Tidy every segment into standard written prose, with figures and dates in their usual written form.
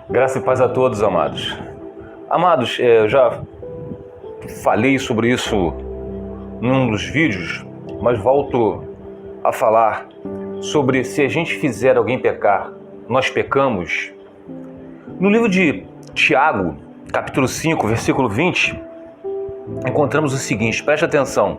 Graça e paz a todos, amados. Amados, eu já falei sobre isso num dos vídeos, mas volto a falar sobre se a gente fizer alguém pecar, nós pecamos. No livro de Tiago, capítulo 5, versículo 20, encontramos o seguinte, preste atenção.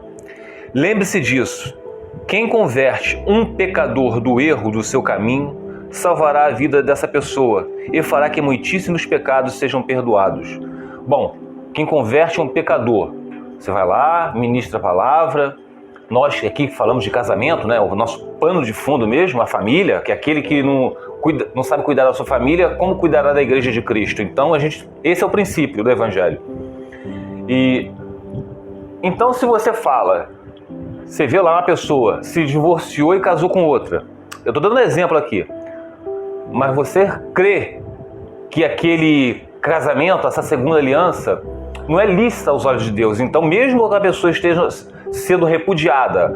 Lembre-se disso, quem converte um pecador do erro do seu caminho, salvará a vida dessa pessoa e fará que muitíssimos pecados sejam perdoados. Bom, quem converte um pecador, você vai lá, ministra a palavra. Nós aqui falamos de casamento, né? O nosso pano de fundo mesmo, a família, que é aquele que não sabe cuidar da sua família, como cuidará da igreja de Cristo? Então, esse é o princípio do Evangelho. Então, se você fala, você vê lá uma pessoa, se divorciou e casou com outra. Eu estou dando um exemplo aqui. Mas você crê que aquele casamento, essa segunda aliança, não é lícita aos olhos de Deus. Então, mesmo que a pessoa esteja sendo repudiada,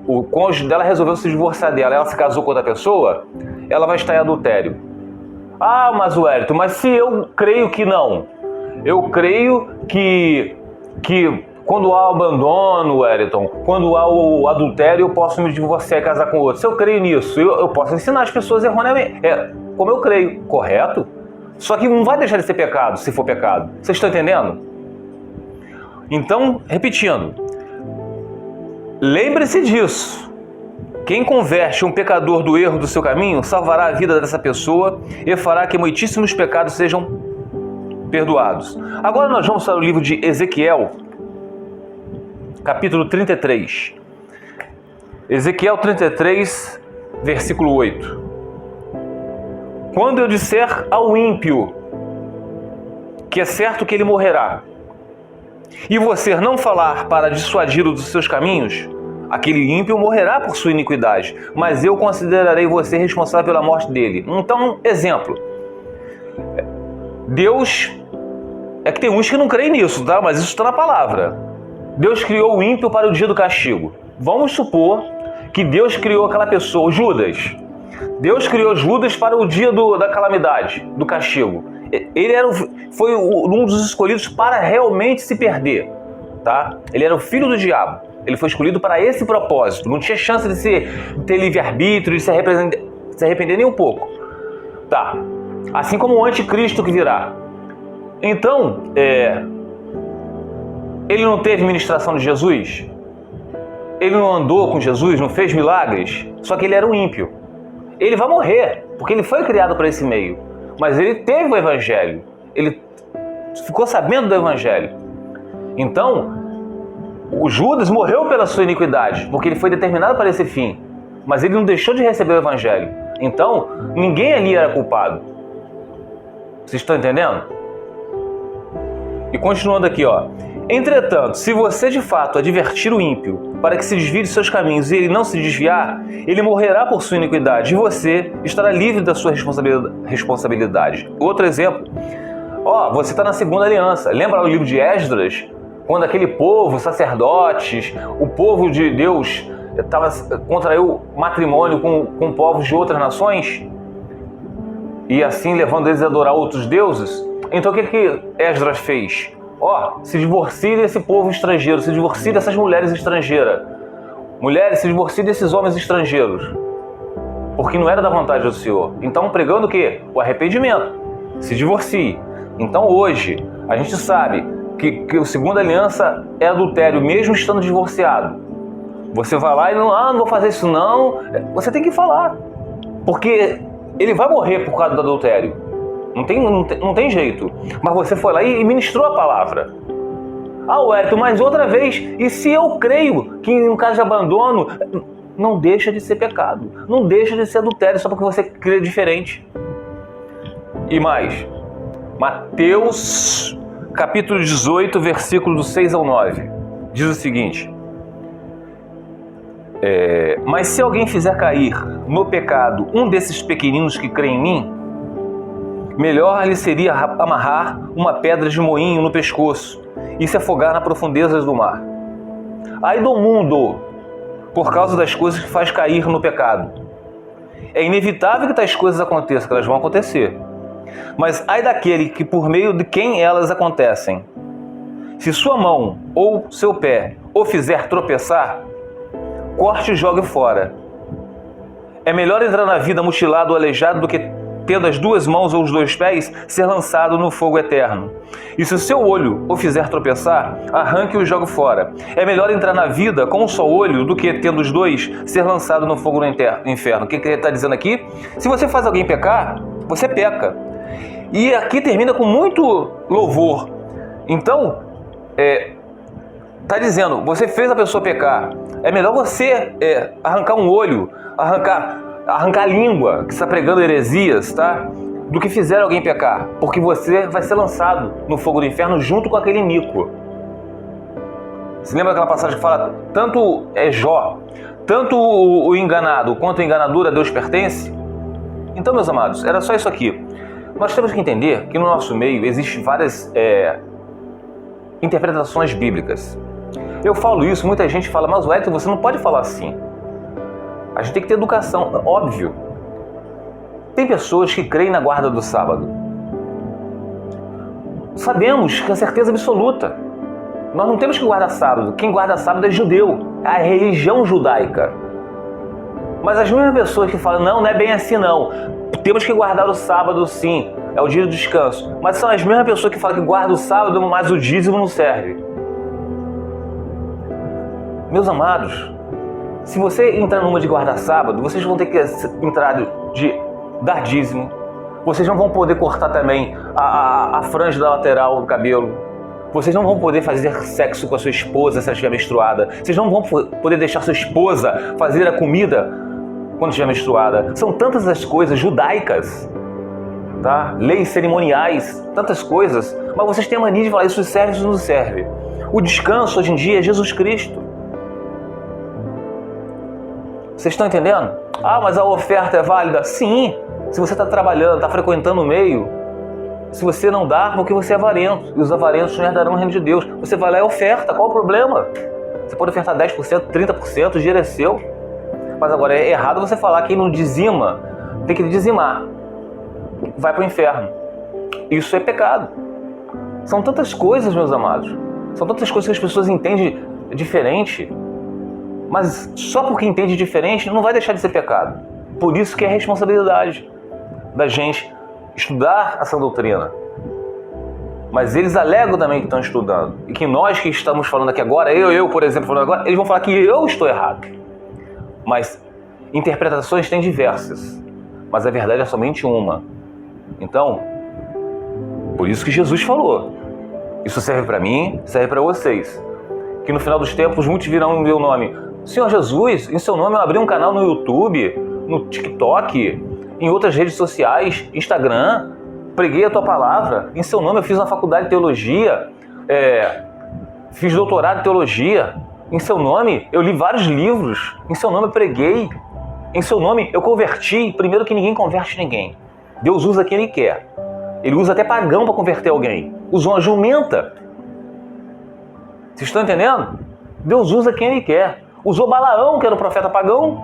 o cônjuge dela resolveu se divorciar dela, ela se casou com outra pessoa, ela vai estar em adultério. Ah, mas Wellington, mas se eu creio que não, eu creio que quando há o abandono, Wellington, quando há o adultério, eu posso me divorciar e casar com outro. Se eu creio nisso, eu posso ensinar as pessoas erroneamente. Como eu creio, correto? Só que não vai deixar de ser pecado, se for pecado. Vocês estão entendendo? Então, repetindo, lembre-se disso. Quem converte um pecador do erro do seu caminho, salvará a vida dessa pessoa e fará que muitíssimos pecados sejam perdoados. Agora nós vamos para o livro de Ezequiel, capítulo 33. Ezequiel 33, versículo 8. Quando eu disser ao ímpio que é certo que ele morrerá, e você não falar para dissuadi-lo dos seus caminhos, aquele ímpio morrerá por sua iniquidade, mas eu considerarei você responsável pela morte dele. Então, exemplo. Deus, é que tem uns que não creem nisso, tá? Mas isso está na palavra. Deus criou o ímpio para o dia do castigo. Vamos supor que Deus criou aquela pessoa, Judas. Deus criou Judas para o dia da calamidade, do castigo. Ele foi um dos escolhidos para realmente se perder. Tá? Ele era o filho do diabo. Ele foi escolhido para esse propósito. Não tinha chance de ter livre-arbítrio, de se arrepender nem um pouco. Tá. Assim como o anticristo que virá. Então, ele não teve ministração de Jesus? Ele não andou com Jesus, não fez milagres? Só que ele era um ímpio. Ele vai morrer, porque ele foi criado para esse meio. Mas ele teve o Evangelho. Ele ficou sabendo do Evangelho. Então, o Judas morreu pela sua iniquidade, porque ele foi determinado para esse fim. Mas ele não deixou de receber o Evangelho. Então, ninguém ali era culpado. Vocês estão entendendo? E continuando aqui, ó. Entretanto, se você de fato advertir o ímpio para que se desvie de seus caminhos e ele não se desviar, ele morrerá por sua iniquidade e você estará livre da sua responsabilidade. Outro exemplo, você está na segunda aliança. Lembra o livro de Esdras? Quando aquele povo, sacerdotes, o povo de Deus contraiu matrimônio com povos de outras nações e assim levando eles a adorar outros deuses? Então o que Esdras fez? Se divorcie desse povo estrangeiro, se divorcie dessas mulheres estrangeiras. Mulheres, se divorcie desses homens estrangeiros. Porque não era da vontade do Senhor. Então, pregando o quê? O arrependimento. Se divorcie. Então, hoje, a gente sabe que a segunda aliança é adultério, mesmo estando divorciado. Você vai lá e não vou fazer isso não. Você tem que falar. Porque ele vai morrer por causa do adultério. Não tem jeito. Mas você foi lá e ministrou a palavra. Wellington, mas outra vez, e se eu creio que em um caso de abandono, não deixa de ser pecado. Não deixa de ser adultério só porque você crê diferente. E mais, Mateus capítulo 18, versículo do 6 ao 9, diz o seguinte. Mas se alguém fizer cair no pecado um desses pequeninos que crê em mim, melhor lhe seria amarrar uma pedra de moinho no pescoço e se afogar nas profundezas do mar. Ai do mundo, por causa das coisas que faz cair no pecado. É inevitável que tais coisas aconteçam, que elas vão acontecer. Mas ai daquele que por meio de quem elas acontecem. Se sua mão ou seu pé o fizer tropeçar, corte e jogue fora. É melhor entrar na vida mutilado ou aleijado do que, tendo as duas mãos ou os dois pés, ser lançado no fogo eterno. E se o seu olho o fizer tropeçar, arranque-o e jogue fora. É melhor entrar na vida com um só olho do que, tendo os dois, ser lançado no fogo no inferno. O que ele está dizendo aqui? Se você faz alguém pecar, você peca. E aqui termina com muito louvor. Então, está dizendo, você fez a pessoa pecar. É melhor você arrancar um olho, arrancar a língua que está pregando heresias, tá? Do que fizer alguém pecar, porque você vai ser lançado no fogo do inferno junto com aquele iníquo. Você lembra aquela passagem que fala, tanto Jó, tanto o enganado quanto a enganadura a Deus pertence? Então, meus amados, era só isso aqui. Nós temos que entender que no nosso meio existem várias interpretações bíblicas. Eu falo isso, muita gente fala, mas Wellington, você não pode falar assim. A gente tem que ter educação, óbvio. Tem pessoas que creem na guarda do sábado. Sabemos que é certeza absoluta. Nós não temos que guardar sábado. Quem guarda sábado é judeu, é a religião judaica. Mas as mesmas pessoas que falam, não é bem assim não. Temos que guardar o sábado sim, é o dia do descanso. Mas são as mesmas pessoas que falam que guarda o sábado, mas o dízimo não serve. Meus amados, se você entrar numa de guardar sábado, vocês vão ter que entrar de dar dízimo. Vocês não vão poder cortar também a franja da lateral do cabelo. Vocês não vão poder fazer sexo com a sua esposa se ela estiver menstruada. Vocês não vão poder deixar sua esposa fazer a comida quando estiver menstruada. São tantas as coisas judaicas, tá? Leis cerimoniais, tantas coisas. Mas vocês têm a mania de falar isso serve, isso não serve. O descanso hoje em dia é Jesus Cristo. Vocês estão entendendo? Ah, mas a oferta é válida? Sim. Se você está trabalhando, está frequentando o meio, se você não dá, porque você é avarento. E os avarentos não herdarão o reino de Deus. Você vai lá e oferta. Qual o problema? Você pode ofertar 10%, 30%, o dinheiro é seu. Mas agora é errado você falar que quem não dizima, tem que dizimar. Vai para o inferno. Isso é pecado. São tantas coisas, meus amados. São tantas coisas que as pessoas entendem diferente. Mas só porque entende diferente não vai deixar de ser pecado. Por isso que é responsabilidade da gente estudar a sã doutrina. Mas eles alegam também que estão estudando. E que nós que estamos falando aqui agora, eu por exemplo, falando agora, eles vão falar que eu estou errado. Mas interpretações tem diversas. Mas a verdade é somente uma. Então, por isso que Jesus falou. Isso serve para mim, serve para vocês. Que no final dos tempos muitos virão no meu nome. Senhor Jesus, em seu nome eu abri um canal no YouTube, no TikTok, em outras redes sociais, Instagram, preguei a tua palavra, em seu nome eu fiz uma faculdade de teologia, fiz doutorado em teologia, em seu nome eu li vários livros, em seu nome eu preguei, em seu nome eu converti. Primeiro que ninguém converte ninguém, Deus usa quem Ele quer, Ele usa até pagão para converter alguém, usou uma jumenta. Vocês estão entendendo? Deus usa quem Ele quer. Usou Balaão, que era um profeta pagão.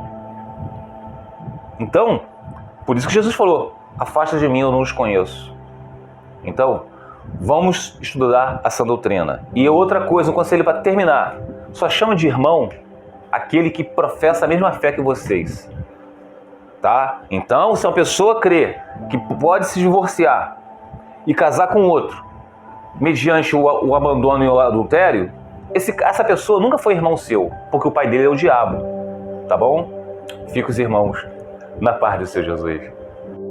Então, por isso que Jesus falou, afasta de mim, eu não os conheço. Então, vamos estudar a sã doutrina. E outra coisa, um conselho para terminar. Só chama de irmão aquele que professa a mesma fé que vocês. Tá? Então, se uma pessoa crê que pode se divorciar e casar com outro, mediante o abandono e o adultério, essa pessoa nunca foi irmão seu, porque o pai dele é o diabo, tá bom? Fica os irmãos na paz do Senhor Jesus.